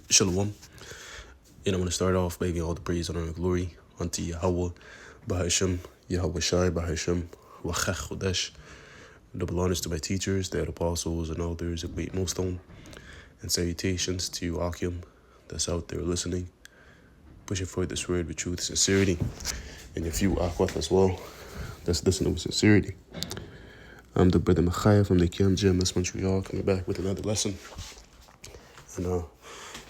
Shalom. And I'm going to start off by giving all the praise, honor, and glory unto Yahweh, Bahashem, Yahweh Shai, Bahashem, Wachach Chodesh. Double honors to my teachers, the apostles, and elders of Great Millstone. And salutations to you, Akim, that's out there listening, pushing forward this word with truth, sincerity. And if you, Akwaf, as well, that's listening with sincerity. I'm the brother Machaya from the Kim Gym, West Montreal, coming back with another lesson. And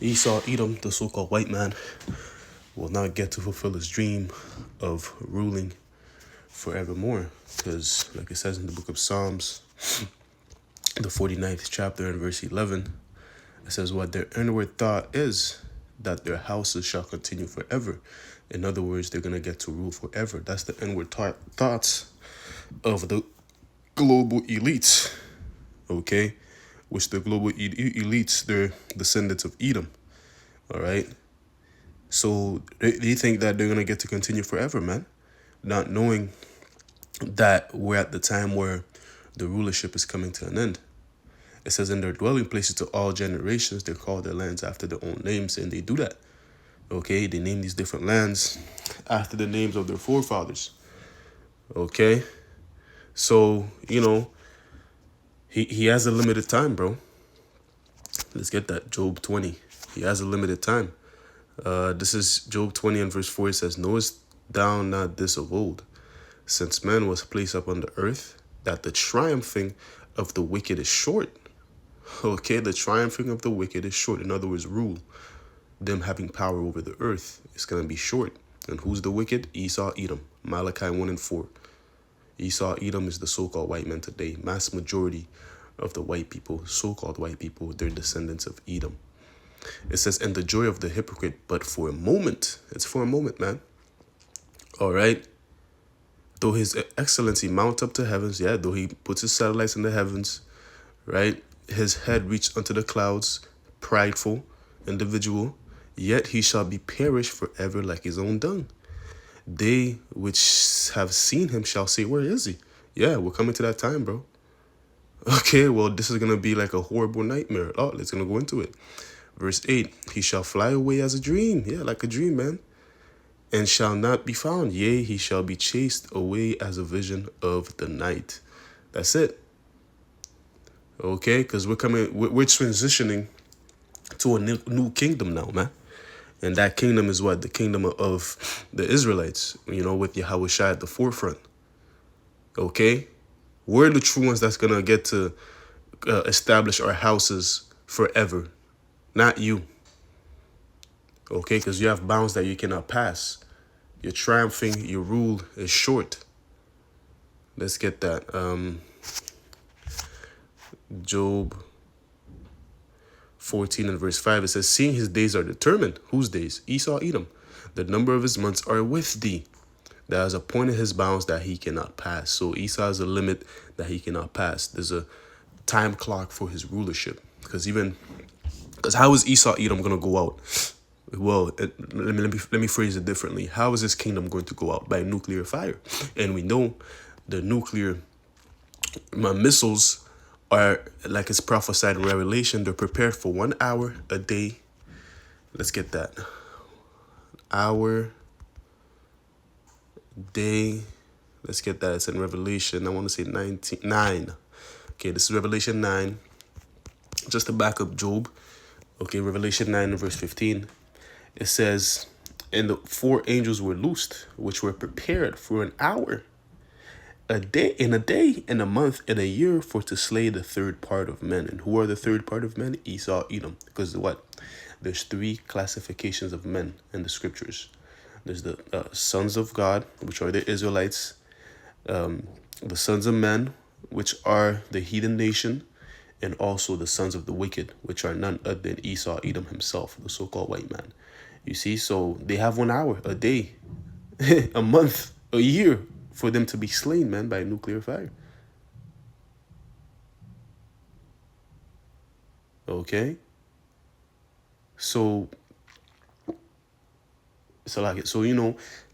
Esau, Edom, the so-called white man, will not get to fulfill his dream of ruling forevermore. Because, like it says in the book of Psalms, the 49th chapter and verse 11, it says, what their inward thought is, that their houses shall continue forever. In other words, they're going to get to rule forever. That's the inward thoughts of the global elites, okay? Which the global elites, they're descendants of Edom, all right? So they think that they're going to get to continue forever, man, not knowing that we're at the time where the rulership is coming to an end. It says in their dwelling places to all generations, they call their lands after their own names, and they do that, okay? They name these different lands after the names of their forefathers, okay? So, he has a limited time, bro. Let's get that. Job 20. He has a limited time. This is Job 20 and verse 4. It says, knowest thou not this of old, since man was placed upon the earth, that the triumphing of the wicked is short. Okay, the triumphing of the wicked is short. In other words, rule. Them having power over the earth is going to be short. And who's the wicked? Esau, Edom. Malachi 1 and 4. Esau, Edom is the so-called white man today. Mass majority of the white people, so-called white people, they're descendants of Edom. It says, and the joy of the hypocrite, but for a moment. It's for a moment, man. All right. Though his excellency mount up to heavens, yeah, though he puts his satellites in the heavens, right? His head reached unto the clouds, prideful individual, yet he shall be perished forever like his own dung. They which have seen him shall say, where is he? Yeah, we're coming to that time, bro. Okay, well, this is going to be like a horrible nightmare. Oh, let's going to go into it. Verse 8, he shall fly away as a dream. Yeah, like a dream, man. And shall not be found. Yea, he shall be chased away as a vision of the night. That's it. Okay, because we're transitioning to a new kingdom now, man. And that kingdom is what? The kingdom of the Israelites, with Yahweh Shai at the forefront. Okay? We're the true ones that's going to get to establish our houses forever. Not you. Okay? Because you have bounds that you cannot pass. Your triumphing, your rule is short. Let's get that. Job 14 and verse 5, it says, seeing his days are determined. Whose days? Esau, Edom. The number of his months are with thee. That has appointed his bounds that he cannot pass. So Esau has a limit that he cannot pass. There's a time clock for his rulership. Because how is Esau, Edom going to go out? Well, let me phrase it differently. How is his kingdom going to go out? By nuclear fire. And we know the nuclear missiles are, like it's prophesied in Revelation, they're prepared for 1 hour a day. Let's get that. Hour, day. Let's get that. It's in Revelation. I want to say 9. Okay, this is Revelation 9. Just to back up Job. Okay, Revelation 9 and verse 15. It says, and the 4 angels were loosed, which were prepared for an hour, a day, in a month, in a year, for to slay the third part of men. And who are the third part of men? Esau, Edom. Because what? There's 3 classifications of men in the scriptures. There's the sons of God, which are the Israelites. The sons of men, which are the heathen nation. And also the sons of the wicked, which are none other than Esau, Edom himself, the so-called white man. You see, so they have 1 hour, a day, a month, a year for them to be slain, man, by nuclear fire. Okay? So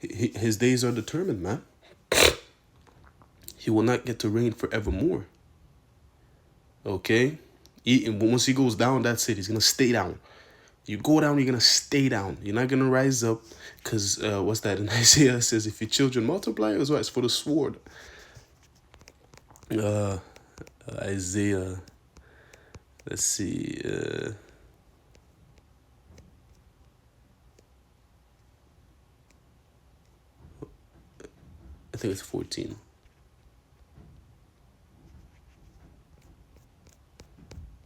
his days are determined, man. He will not get to reign forevermore. Okay? Once he goes down, that's it. He's going to stay down. You go down, you're gonna stay down. You're not gonna rise up, because what's that in Isaiah? It says, if your children multiply, as well, it's for the sword. Uh, Isaiah. Let's see. I think it's 14.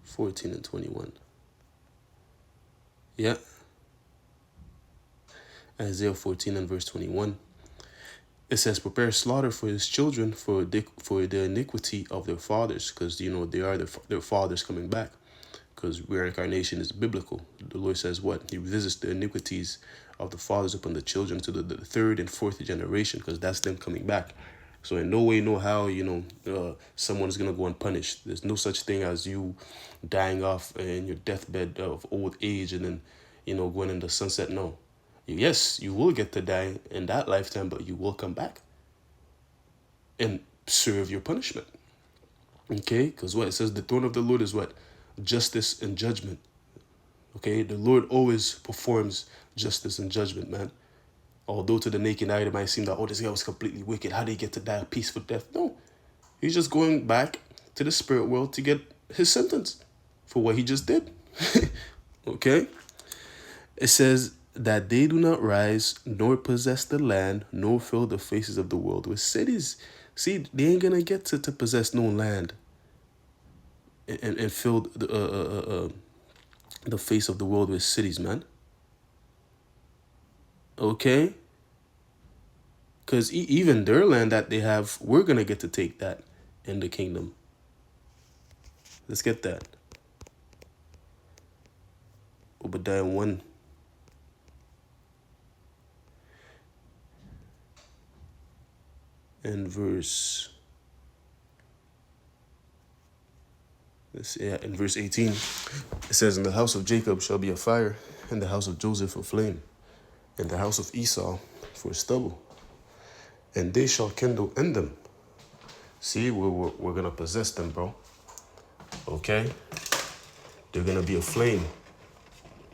14 and 21. Yeah. Isaiah 14 and verse 21. It says, prepare slaughter for his children for the iniquity of their fathers, because they are their fathers coming back, because reincarnation is biblical. The Lord says what? He visits the iniquities of the fathers upon the children to the third and fourth generation, because that's them coming back. So in no way, no how, someone is going to go unpunished. There's no such thing as you dying off in your deathbed of old age and then, going into sunset. No. Yes, you will get to die in that lifetime, but you will come back and serve your punishment. Okay? Because what? It says the throne of the Lord is what? Justice and judgment. Okay? The Lord always performs justice and judgment, man. Although to the naked eye, it might seem that, this guy was completely wicked. How did he get to die a peaceful death? No. He's just going back to the spirit world to get his sentence for what he just did. Okay? It says that they do not rise, nor possess the land, nor fill the faces of the world with cities. See, they ain't gonna get to possess no land and fill the face of the world with cities, man. Okay? Because even their land that they have, we're gonna get to take that in the kingdom. Let's get that. Obadiah 1. And verse, in verse 18, it says, in the house of Jacob shall be a fire, and the house of Joseph a flame, and the house of Esau for stubble, and they shall kindle in them. See, we're going to possess them, bro. Okay? They're going to be a flame.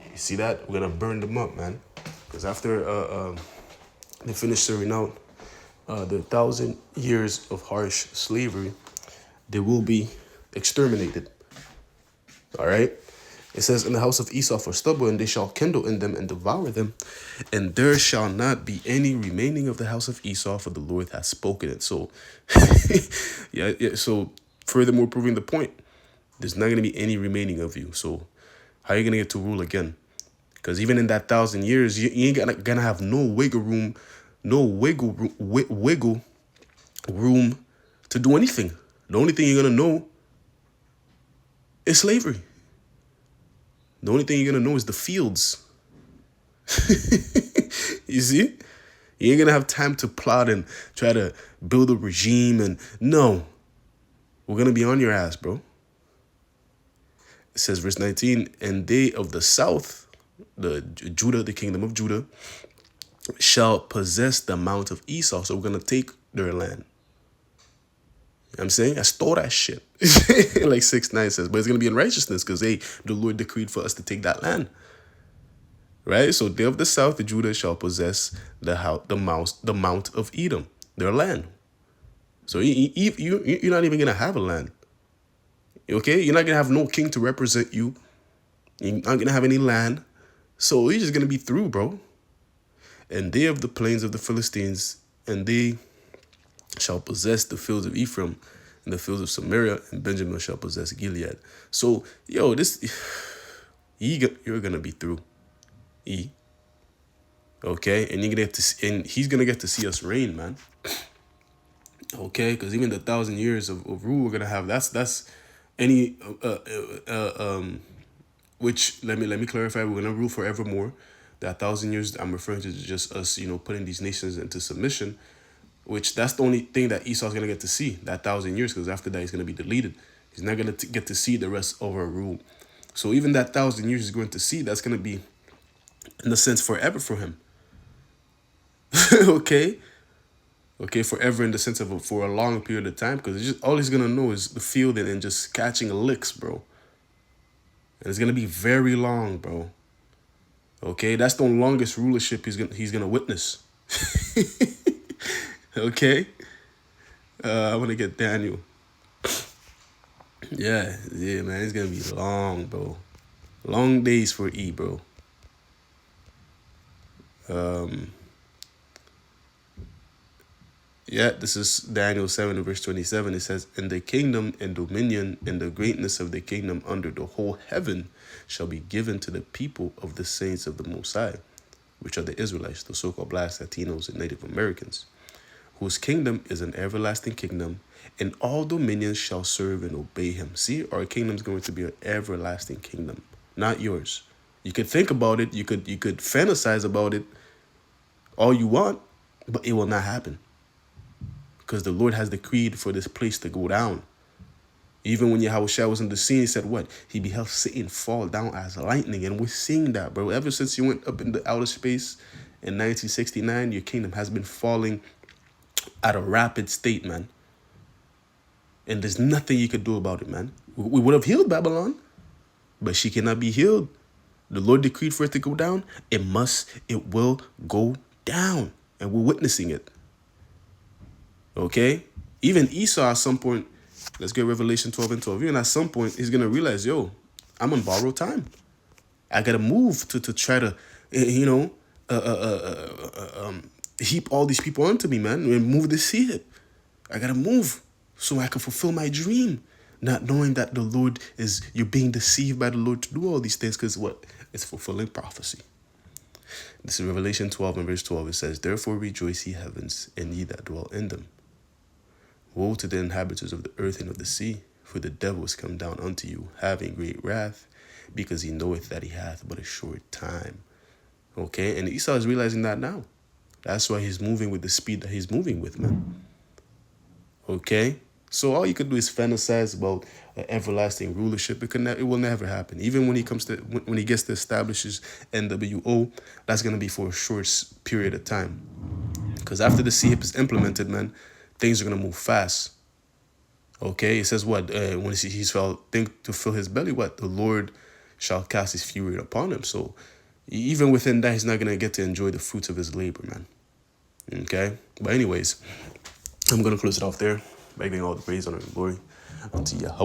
You see that? We're going to burn them up, man. Because after they finish serving out the 1,000 years of harsh slavery, they will be exterminated. All right? It says, in the house of Esau for stubble, and they shall kindle in them and devour them, and there shall not be any remaining of the house of Esau, for the Lord has spoken it. So, yeah. So, furthermore, proving the point, there's not going to be any remaining of you. So, how are you going to get to rule again? Because even in that 1,000 years, you ain't going to have no wiggle room to do anything. The only thing you're going to know is slavery. The only thing you're going to know is the fields. You see? You ain't going to have time to plot and try to build a regime. And no, we're going to be on your ass, bro. It says, verse 19, and they of the south, the kingdom of Judah, shall possess the mount of Esau. So we're going to take their land. You know what I'm saying? I stole that shit. Like 6:9 says, but it's going to be in righteousness because the Lord decreed for us to take that land. Right? So they of the south, the Judah, shall possess the mount of Edom, their land. So you're not even going to have a land. Okay? You're not going to have no king to represent you. You're not going to have any land. So you're just going to be through, bro. And they of the plains of the Philistines, and they shall possess the fields of Ephraim and the fields of Samaria, and Benjamin shall possess Gilead. So, you're gonna be through. Okay, and he's gonna get to see us reign, man. Okay, because even the 1,000 years of rule we're gonna have, that's any which let me clarify, we're gonna rule forevermore. That 1,000 years I'm referring to just us, putting these nations into submission. Which that's the only thing that Esau's going to get to see, that 1,000 years, because after that he's going to be deleted. He's not going to get to see the rest of our rule. So even that 1,000 years he's going to see, that's going to be, in a sense, forever for him. Okay? Okay, forever in the sense of for a long period of time, because all he's going to know is the fielding and just catching licks, bro. And it's going to be very long, bro. Okay, that's the longest rulership he's gonna witness. Okay, I want to get Daniel. Yeah, yeah, man, it's gonna be long, bro. Long days for E, bro. Um, yeah, this is Daniel 7 verse 27. It says, "And the kingdom and dominion and the greatness of the kingdom under the whole heaven shall be given to the people of the saints of the Most High, which are the Israelites, the so-called blacks, Latinos, and Native Americans, whose kingdom is an everlasting kingdom, and all dominions shall serve and obey him." See, our kingdom is going to be an everlasting kingdom, not yours. You could think about it, you could fantasize about it all you want, but it will not happen. Because the Lord has decreed for this place to go down. Even when Yahushua was in the scene, he said what? He beheld Satan fall down as lightning. And we're seeing that, bro. Ever since you went up in the outer space in 1969, your kingdom has been falling at a rapid state, man. And there's nothing you could do about it, man. We would have healed Babylon, but she cannot be healed. The Lord decreed for it to go down. It will go down. And we're witnessing it. Okay? Even Esau at some point, let's get Revelation 12 and 12. Even at some point, he's going to realize, yo, I'm on borrowed time. I got to move to try to, heap all these people onto me, man, and move the seed. I got to move so I can fulfill my dream. Not knowing that the Lord you're being deceived by the Lord to do all these things because what? It's fulfilling prophecy. This is Revelation 12 and verse 12. It says, "Therefore rejoice, ye heavens, and ye that dwell in them. Woe to the inhabitants of the earth and of the sea, for the devil is come down unto you, having great wrath, because he knoweth that he hath but a short time." Okay, and Esau is realizing that now. That's why he's moving with the speed that he's moving with, man. Okay, so all you could do is fantasize about an everlasting rulership. It will never happen. Even when he gets to establish his NWO, that's gonna be for a short period of time. Because after the CHIP is implemented, man, things are gonna move fast. Okay, it says what? When he shall think to fill his belly, what? The Lord shall cast his fury upon him. So even within that, he's not gonna get to enjoy the fruits of his labor, man. Okay, but anyways, I'm gonna close it off there by giving all the praise, honor, and glory unto Yahweh.